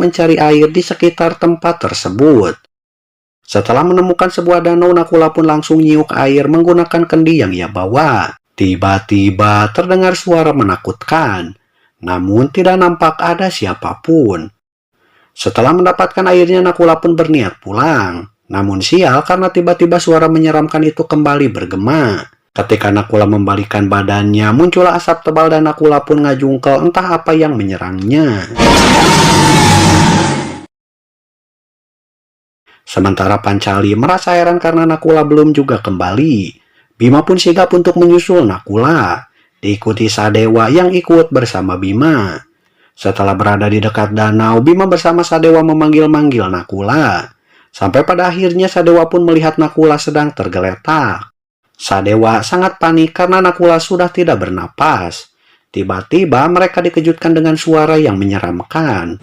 mencari air di sekitar tempat tersebut. Setelah menemukan sebuah danau, Nakula pun langsung nyiuk air menggunakan kendi yang ia bawa. Tiba-tiba terdengar suara menakutkan, namun tidak nampak ada siapapun. Setelah mendapatkan airnya, Nakula pun berniat pulang. Namun sial karena tiba-tiba suara menyeramkan itu kembali bergema. Ketika Nakula membalikkan badannya, muncullah asap tebal dan Nakula pun ngajungkel entah apa yang menyerangnya. Sementara Pancali merasa heran karena Nakula belum juga kembali. Bima pun sigap untuk menyusul Nakula, diikuti Sadewa yang ikut bersama Bima. Setelah berada di dekat danau, Bima bersama Sadewa memanggil-manggil Nakula. Sampai pada akhirnya Sadewa pun melihat Nakula sedang tergeletak. Sadewa sangat panik karena Nakula sudah tidak bernapas. Tiba-tiba mereka dikejutkan dengan suara yang menyeramkan.